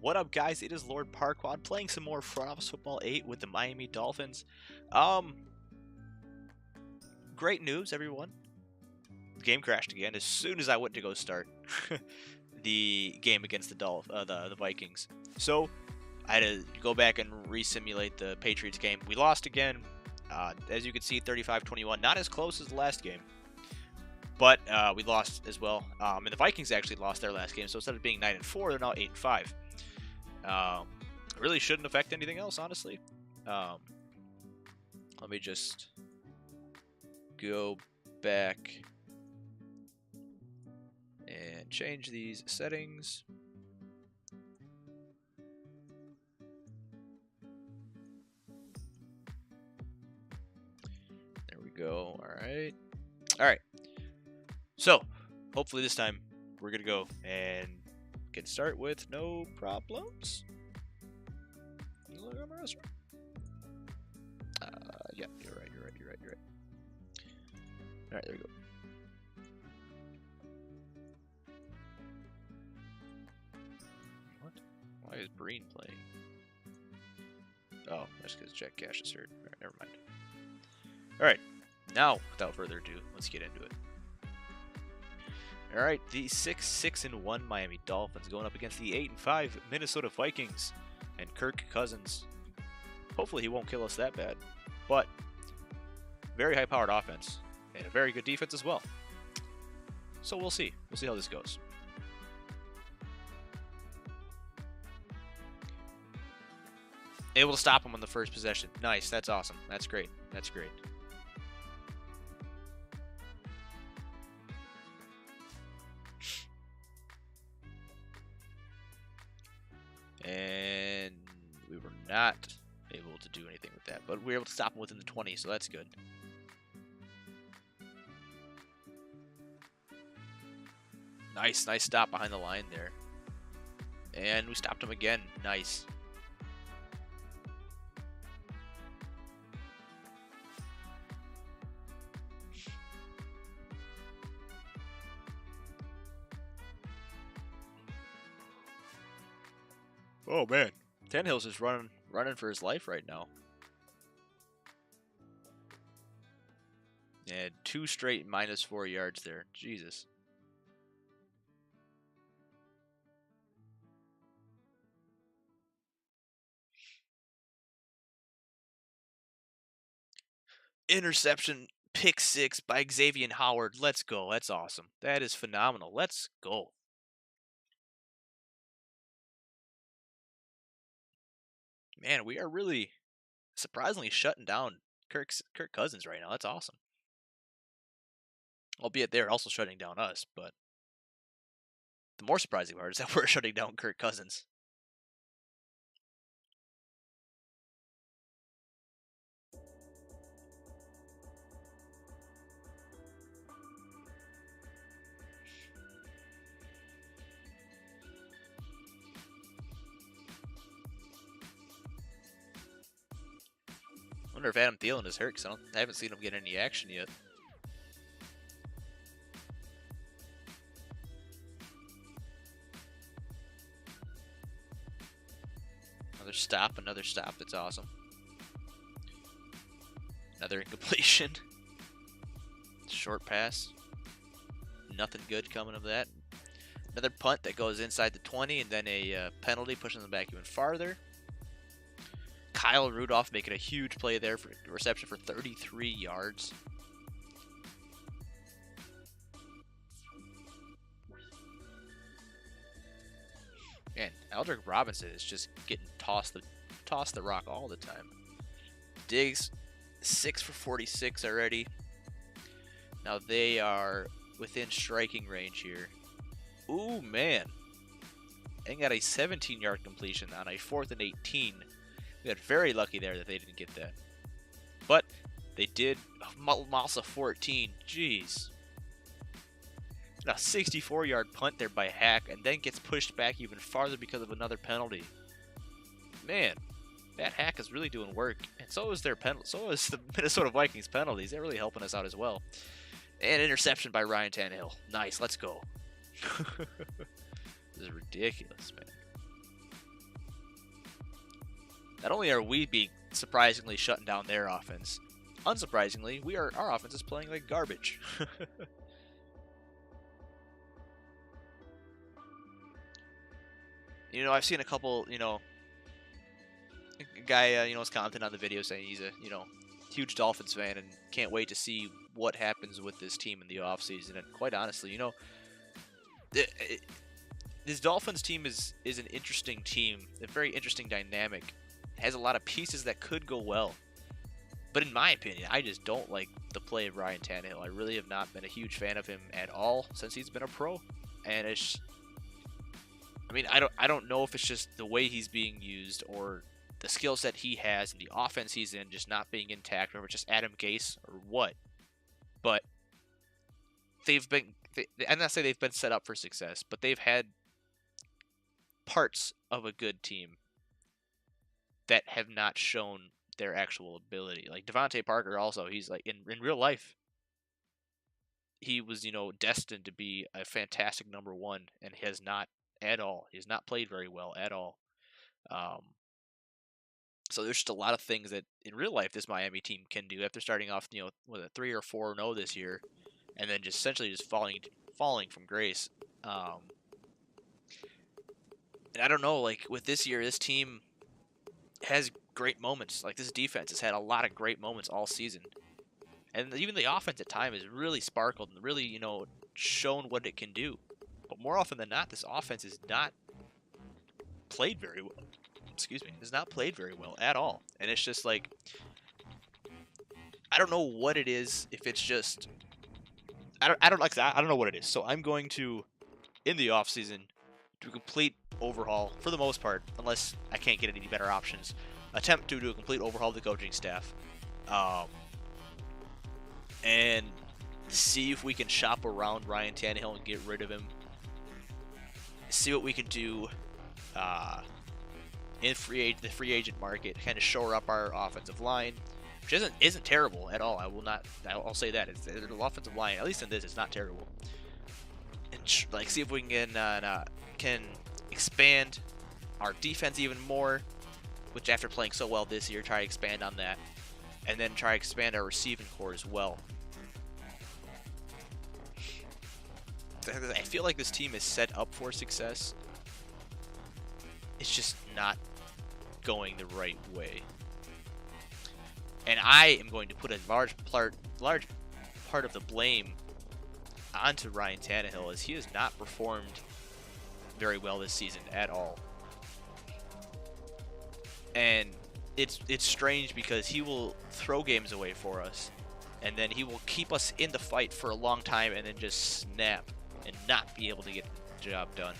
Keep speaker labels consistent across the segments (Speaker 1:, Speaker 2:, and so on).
Speaker 1: What up, guys? It is Lord Parquad playing some more Front Office Football 8 with the Miami Dolphins. Great news, everyone. The game crashed again as soon as I went to go start the game against the Vikings. So I had to go back and re-simulate the Patriots game. We lost again. As you can see, 35-21. Not as close as the last game, but we lost as well. And the Vikings actually lost their last game, so instead of being 9-4, they're now 8-5. Really shouldn't affect anything else, honestly. Let me just go back and change these settings. There we go. All right. So hopefully this time we're gonna go and can start with no problems. Yeah, you're right. All right, there we go. What? Why is Breen playing? Oh, that's because Jack Cash is hurt. All right, never mind. All right, now without further ado, let's get into it. All right, the 6-1 Miami Dolphins going up against the 8-5 Minnesota Vikings and Kirk Cousins. Hopefully he won't kill us that bad, but very high-powered offense and a very good defense as well. So we'll see. We'll see how this goes. Able to stop him on the first possession. Nice. That's awesome. That's great. That's great. And we were not able to do anything with that, but we were able to stop him within the 20, so that's good. Nice stop behind the line there. And we stopped him again. Nice. Oh man, Tannehill's just running for his life right now. And 2 straight -4 yards there. Jesus. Interception, pick 6 by Xavier Howard. Let's go. That's awesome. That is phenomenal. Let's go. Man, we are really surprisingly shutting down Kirk Cousins right now. That's awesome. Albeit they're also shutting down us, but the more surprising part is that we're shutting down Kirk Cousins. I wonder if Adam Thielen is hurt, because I haven't seen him get any action yet. Another stop. That's awesome. Another incompletion. Short pass. Nothing good coming of that. Another punt that goes inside the 20, and then a penalty pushing them back even farther. Kyle Rudolph making a huge play there for reception for 33 yards. Man, Aldrick Robinson is just getting tossed the rock all the time. Diggs, 6 for 46 already. Now they are within striking range here. Ooh, man. And got a 17-yard completion on a 4th and 18. We got very lucky there that they didn't get that. But they did. Masa 14. Jeez. A 64-yard punt there by Hack, and then gets pushed back even farther because of another penalty. Man, that Hack is really doing work, and so is their penalty. So is the Minnesota Vikings penalties. They're really helping us out as well. And interception by Ryan Tannehill. Nice, let's go. This is ridiculous, man. Not only are we being surprisingly shutting down their offense, unsurprisingly, our offense is playing like garbage. You know, I've seen a couple, you know, a guy, you know, was commenting on the video saying he's a, you know, huge Dolphins fan and can't wait to see what happens with this team in the offseason. And quite honestly, you know, this Dolphins team is an interesting team, a very interesting dynamic. It has a lot of pieces that could go well. But in my opinion, I just don't like the play of Ryan Tannehill. I really have not been a huge fan of him at all since he's been a pro. And it's, I mean, I don't know if it's just the way he's being used or the skill set he has and the offense he's in just not being intact, or if it's just Adam Gase or what. But I'm not saying they've been set up for success, but they've had parts of a good team that have not shown their actual ability. Like Devontae Parker also, he's like in real life, he was, you know, destined to be a fantastic number one, and has not at all. He has not played very well at all. So there's just a lot of things that in real life this Miami team can do after starting off, you know, with a 3 or 4-0 this year, and then just essentially just falling from grace. And I don't know, like with this year, this team has great moments. Like this defense has had a lot of great moments all season, and even the offense at times has really sparkled and really, you know, shown what it can do. But more often than not, this offense is not played very well. Excuse me, has not played very well at all. And it's just like, I don't know what it is. If it's just, I don't know what it is. So I'm going to, in the offseason, do a complete overhaul for the most part, unless I can't get any better options. Attempt to do a complete overhaul of the coaching staff, and see if we can shop around Ryan Tannehill and get rid of him. See what we can do in the free agent market, kind of shore up our offensive line, which isn't terrible at all. I'll say that the offensive line, at least in this, is not terrible. And like see if we can expand our defense even more, which after playing so well this year, try to expand on that, and then try to expand our receiving core as well. I feel like this team is set up for success. It's just not going the right way. And I am going to put a large part of the blame onto Ryan Tannehill, as he has not performed very well this season at all. And it's strange because he will throw games away for us, and then he will keep us in the fight for a long time and then just snap and not be able to get the job done.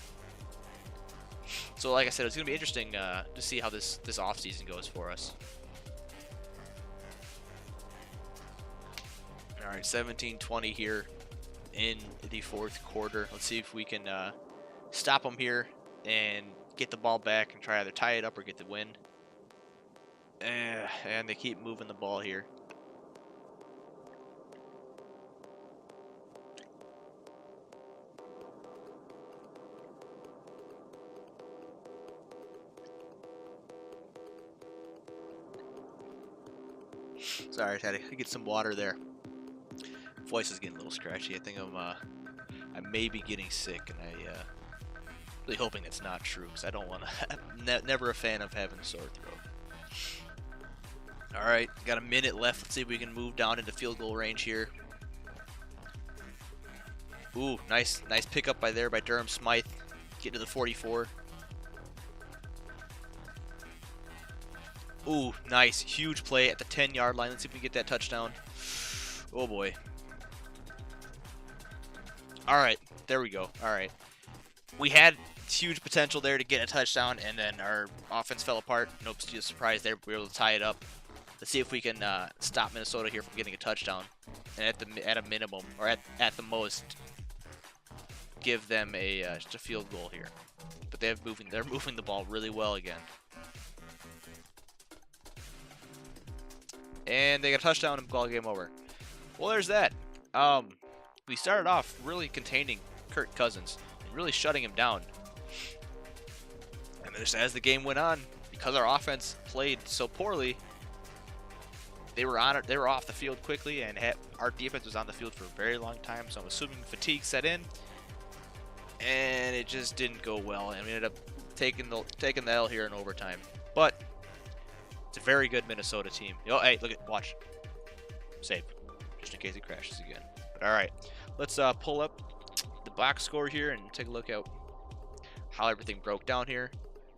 Speaker 1: So like I said, it's going to be interesting to see how this offseason goes for us. All right, 17-20 here in the fourth quarter. Let's see if we can stop them here and get the ball back and try either tie it up or get the win. And they keep moving the ball here. Sorry, I had to get some water there. Voice is getting a little scratchy. I think I may be getting sick, and I really hoping it's not true, because I don't want to. Never a fan of having a sore throat. All right, got a minute left. Let's see if we can move down into field goal range here. Ooh, nice pickup by Durham Smythe. Get to the 44. Ooh, nice. Huge play at the 10-yard line. Let's see if we can get that touchdown. Oh, boy. All right, there we go. All right. We had huge potential there to get a touchdown, and then our offense fell apart. Nope, still a surprise there. We were able to tie it up. Let's see if we can stop Minnesota here from getting a touchdown. And at a minimum, or at the most, give them just a field goal here. But they're moving the ball really well again. And they got a touchdown and ball game over. Well, there's that. We started off really containing Kirk Cousins and really shutting him down. And just as the game went on, because our offense played so poorly, they were off the field quickly, and our defense was on the field for a very long time. So I'm assuming fatigue set in, and it just didn't go well, and we ended up taking the L here in overtime. But it's a very good Minnesota team. Oh, hey, watch, save, just in case it crashes again. But all right, let's pull up the box score here and take a look at how everything broke down here.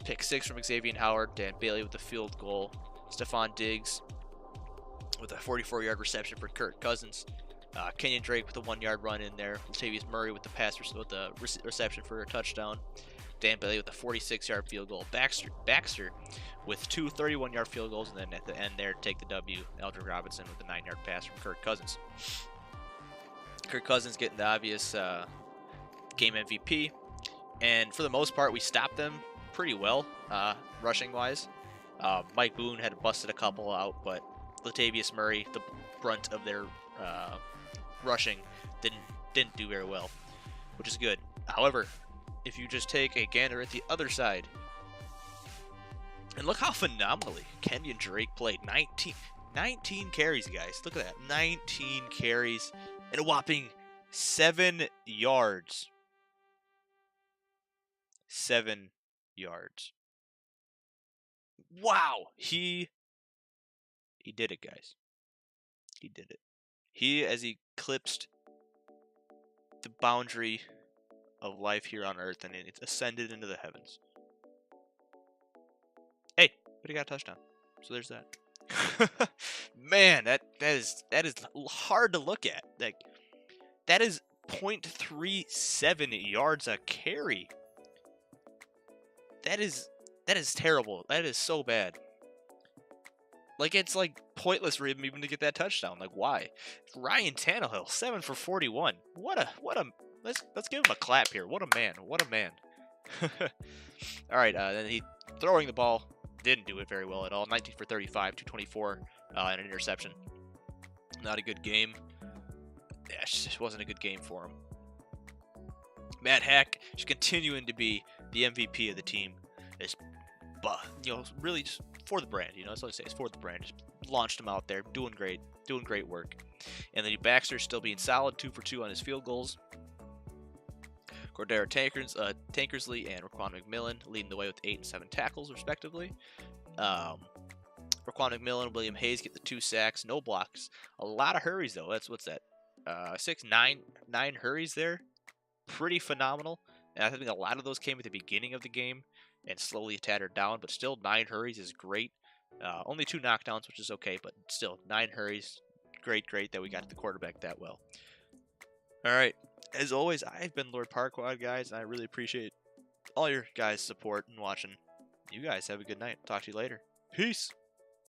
Speaker 1: Pick 6 from Xavier Howard, Dan Bailey with the field goal, Stephon Diggs with a 44-yard reception for Kirk Cousins, Kenyon Drake with a 1-yard run in there, Latavius Murray with the reception for a touchdown, Dan Bailey with a 46-yard field goal, Baxter with 2 31-yard field goals, and then at the end there, take the W, Eldrick Robinson with a 9-yard pass from Kirk Cousins. Kirk Cousins getting the obvious game MVP, and for the most part, we stopped them pretty well, rushing-wise. Mike Boone had busted a couple out, but Latavius Murray, the brunt of their rushing, didn't do very well, which is good. However, if you just take a gander at the other side, and look how phenomenally Kenyon Drake played. 19 carries, guys. Look at that. 19 carries and a whopping 7 yards. 7 yards. Wow. He did it, guys. He did it. As he eclipsed the boundary of life here on Earth, and it ascended into the heavens. Hey, but he got a touchdown. So there's that. Man, that is hard to look at. Like, that is 0.37 yards a carry. That is terrible. That is so bad. Like, it's like pointless for him even to get that touchdown. Like, why? Ryan Tannehill, 7 for 41. Let's give him a clap here. What a man. What a man. All right, then he throwing the ball didn't do it very well at all. 19 for 35, 224, and an interception. Not a good game. Yeah, it just wasn't a good game for him. Matt Hack is continuing to be the MVP of the team. Really just for the brand. That's what I say. It's for the brand. Just launched him out there, doing great work. And then Baxter still being solid, 2 for 2 on his field goals. Cordero Tankersley and Raquan McMillan leading the way with 8 and 7 tackles, respectively. Raquan McMillan, William Hayes get the 2 sacks, no blocks. A lot of hurries, though. What's that? 9 hurries there. Pretty phenomenal. And I think a lot of those came at the beginning of the game and slowly tattered down, but still 9 hurries is great. Only 2 knockdowns, which is okay, but still 9 hurries. Great that we got the quarterback that well. All right. As always, I've been Lord Parquad, guys, and I really appreciate all your guys' support and watching. You guys have a good night. Talk to you later. Peace.